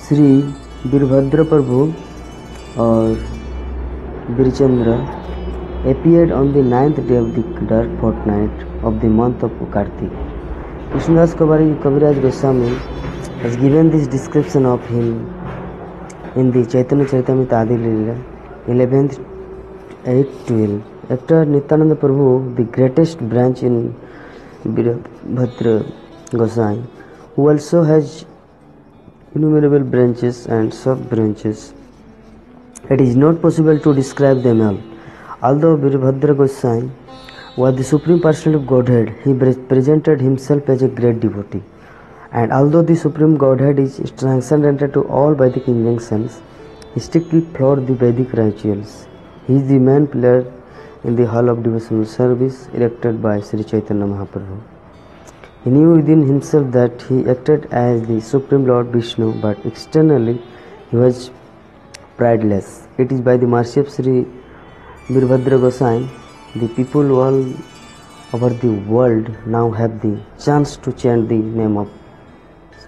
श्री वीरभद्र प्रभु और Birchandra appeared on the 9th day of the dark fortnight of the month of Kartik. Krishnadas Kaviraj Goswami has given this description of him in the Chaitanya Charitamrita Adi Leela 11th 8-12. After Nityananda Prabhu, the greatest branch in Birabhadra Gosai, who also has innumerable branches and sub-branches, it is not possible to describe them all. Although Birabhadra Gosai was the supreme personality of Godhead, he presented himself as a great devotee. And although the supreme Godhead is transcendental to all Vedic injunctions, he strictly followed the Vedic rituals. He is the main pillar in the hall of devotional service erected by Sri Chaitanya Mahaprabhu. He knew within himself that he acted as the Supreme Lord Vishnu, but externally he was prideless. It is by the mercy of Sri Birabhadra Gosai, the people all over the world now have the chance to chant the name of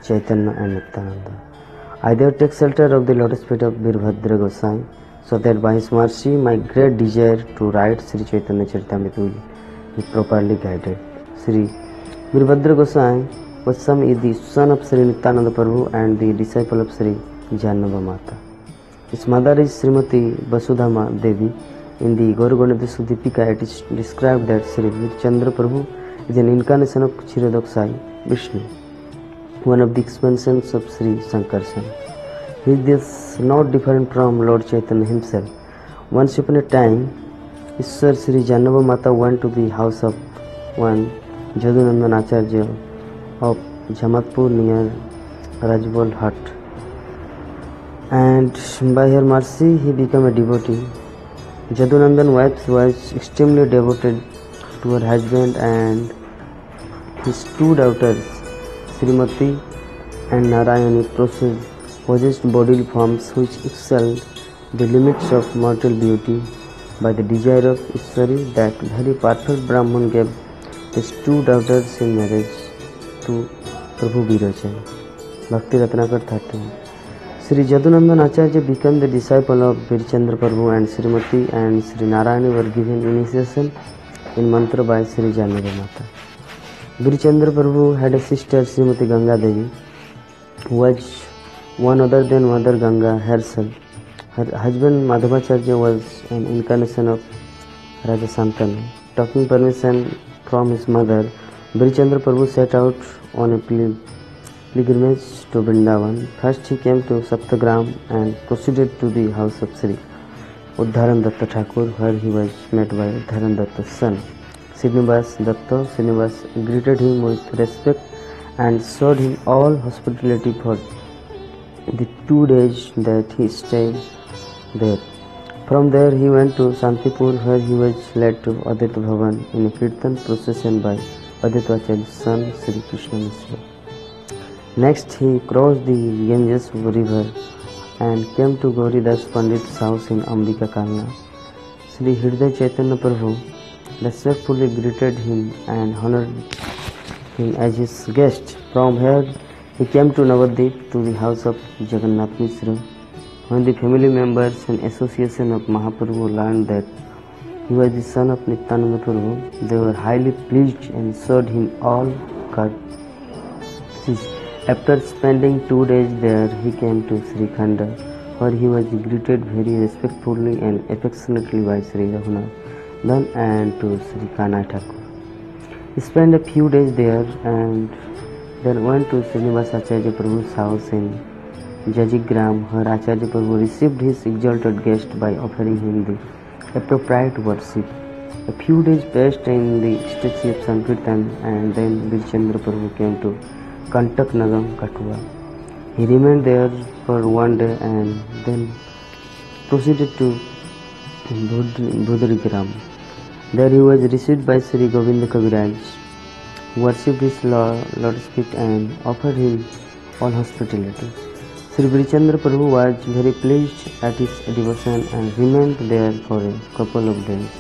Chaitanya and Nityananda. I therefore take shelter of the lotus feet of Birabhadra Gosai, so that by his mercy my great desire to write Sri Chaitanya Charitamrita will be properly guided. Sri Birabhadra Goswami is the son of Sri Nityananda Prabhu and the disciple of Sri Janava Mata. His mother is Srimati Vasudhama Devi. In the Gauraganadha Sudipika, it is described that Sri Birchandra Prabhu is an incarnation of Kshirodakshai Vishnu, one of the expansions of Sri Sankarshan. He is thus not different from Lord Chaitanya himself. Once upon a time, Ishwar Sri Janava Mata went to the house of one Jadunandan Acharya of Jamatpur near Rajbol Hut, and by her mercy he became a devotee. Jadunandan's wife was extremely devoted to her husband, and his two daughters, Srimati and Narayani, possessed bodily forms which excelled the limits of mortal beauty. By the desire of Ishwari, that very perfect Brahman gave his two daughters in marriage to Prabhu Birochan. Bhakti Ratnakar 13. Sri Jadunandan Acharya became the disciple of Birchandra Prabhu, and Srimati and Sri Narayani were given initiation in mantra by Sri Janava Mata. Birchandra Prabhu had a sister, Srimati Ganga Devi, who was one other than Mother Ganga herself. Her husband Madhavacharya was an incarnation of Raja Santanu. Taking permission from his mother, Birchandra Prabhu set out on a pilgrimage to Vrindavan. First he came to Saptagram and proceeded to the house of Sri Uddharan Datta Thakur, where he was met by Uddharan Datta's son, Srinivas Datta. Srinivas greeted him with respect and showed him all hospitality for the 2 days that he stayed there. From there he went to Santipur, where he was led to Advaita Bhavan in a kirtan procession by Advaitacharya's son Sri Krishna Mishra. Next he crossed the Ganges river and came to Gauridas Pandit's house in Ambika Kalna. Sri Hriday Chaitanya Prabhu respectfully greeted him and honored him as his guest. From here he came to Navadvip to the house of Jagannath Mishra. When the family members and association of Mahaprabhu learned that he was the son of Nityananda Prabhu, they were highly pleased and showed him all courtesies. After spending 2 days there, he came to Sri Khanda, where he was greeted very respectfully and affectionately by Sri Raghunath and to Sri Kanai Thakur. He spent a few days there and then went to Srinivas Acharya Prabhu's house in Jajigram, where Acharya Prabhu received his exalted guest by offering him the appropriate worship. A few days passed in the ecstasy of Sankirtan, and then Birchandra Prabhu came to Kantak Nagam, Kathua. He remained there for 1 day and then proceeded to Budrigram. There he was received by Sri Govinda Kaviraj, who worshipped his Lord's feet and offered him all hospitality. Sri Birchandra Prabhu was very pleased at his devotion and remained there for a couple of days.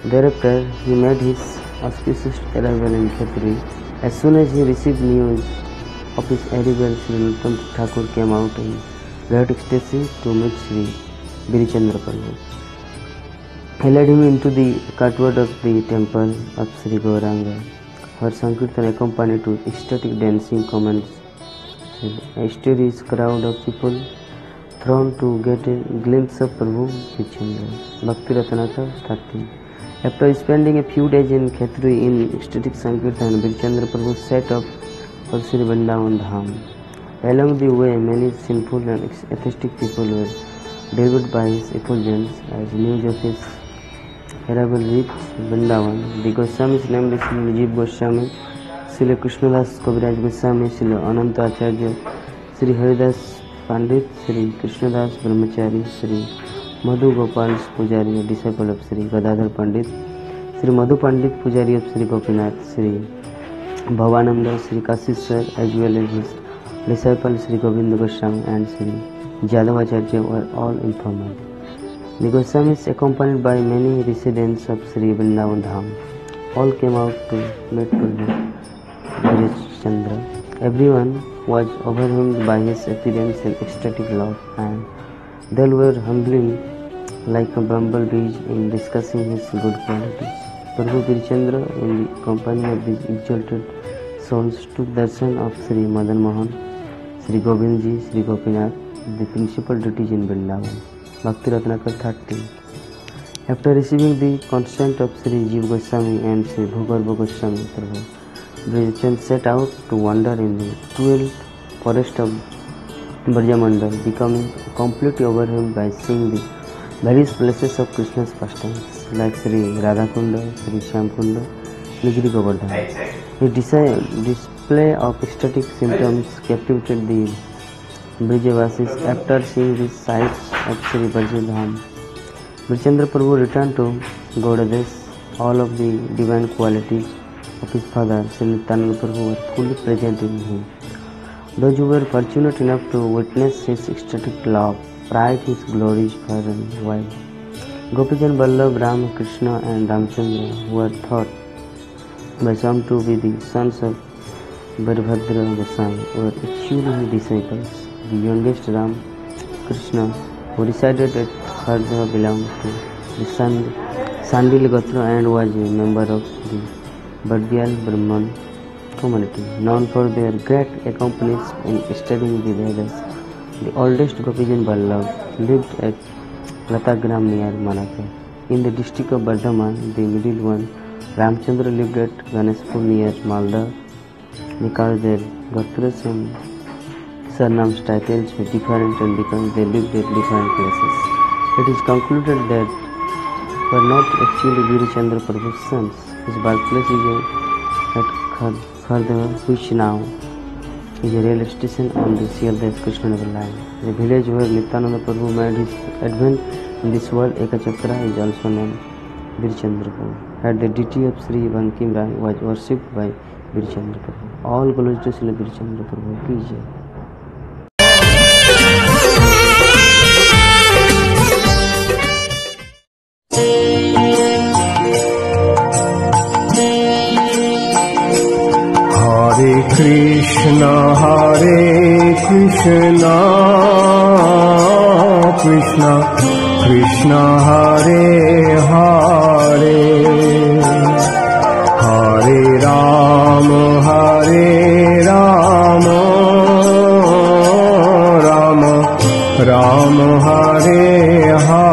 Thereafter he made his auspicious arrival in Khetri. As soon as he received news of his arrival, Sri Nityanand Thakur came out in great ecstasy to meet Sri Birichandra Prabhu. He led him into the courtyard of the temple of Sri Gauranga, where Sankirtan accompanied with ecstatic dancing comments. A mysterious crowd of people thronged to get a glimpse of Prabhu Birichandra. Bhakti Ratanaka 13. After spending a few days in Khetri in ecstatic Sankirtan, Birichandra Prabhu set off for Sri Vrindavan Dham. Along the way, many sinful and atheistic people were delivered by his effulgence. As news of his arrival reached Vrindavan, the Goswamis, namely Sri Rajiv Goswami, Sri Krishnadas Kaviraj Goswami, Sri Ananta Acharya, Sri Haridas Pandit, Sri Krishnadas Brahmachari, Sri Madhu Gopal Pujari, a disciple of Sri Gadadhar Pandit, Sri Madhu Pandit Pujari of Sri Gopinath, Sri Bhavananda, Sri Kasishwar, as well as his disciple Sri Govinda Goswami and Sri Jadavacharya were all informed. The Goswamis, accompanied by many residents of Sri Vrindavan Dham, all came out to meet Prabhu Birichandra. Everyone was overwhelmed by his appearance and ecstatic love, and they were humbling like a bumblebees in discussing his good qualities. Prabhu Birichandra, in the company of these exalted souls, took darshan of Sri Madan Mohan, Sri Govindji, Sri Gopinath, the principal deities in Vrindavan. Bhakti Ratnakar 13. After receiving the consent of Sri Jiva Goswami and Sri Bhugarbha Goswami, Prabhu Birichandra set out to wander in the 12th forest of Brajamandal, becoming completely overwhelmed by seeing the various places of Krishna's pastimes, like Sri Radhakunda, Sri Shyamkunda, Nigri Govardhan. His display of ecstatic symptoms captivated the Brijavasis. After seeing the sights of Sri Brajadham, Birichandra Prabhu returned to Gaudadesh. All of the divine qualities of his father, Sri Nityananda Prabhu, were fully present in him. Those who were fortunate enough to witness his ecstatic love praised his glories far and wide. Gopijan Vallabh, Ram, Krishna and Ramchandra, who were thought by some to be the sons of Virabhadra Goswami, were actually his disciples. The youngest Ram Krishna, who resided at Khardha, belonged to the Sandil Gotra and was a member of the Badbyal Brahman community, known for their great accomplishments in studying the Vedas. The oldest Gopijan Vallabh lived at Latagram near Manapur. In the district of Bardhaman, the middle one, Ramchandra, lived at Ganeshpur near Malda. Because their Gotras and surnames titles were different and because they lived at different places, it is concluded that were not actually Birichandra Prabhu's sons. His birthplace is at Khardha, which now is a railway station on the Sialdas Krishnagar line. The village where Nityananda Prabhu made his advent in this world, Ekachakra, is also named Birichandra Prabhu. At the deity of Sri Bankim Rai was worshipped by Birichandra Prabhu. All glories to Sri Birichandra Prabhu ki jai. Hare Krishna, Krishna Krishna, Hare Hare, Hare Rama, Rama Rama, Hare Hare.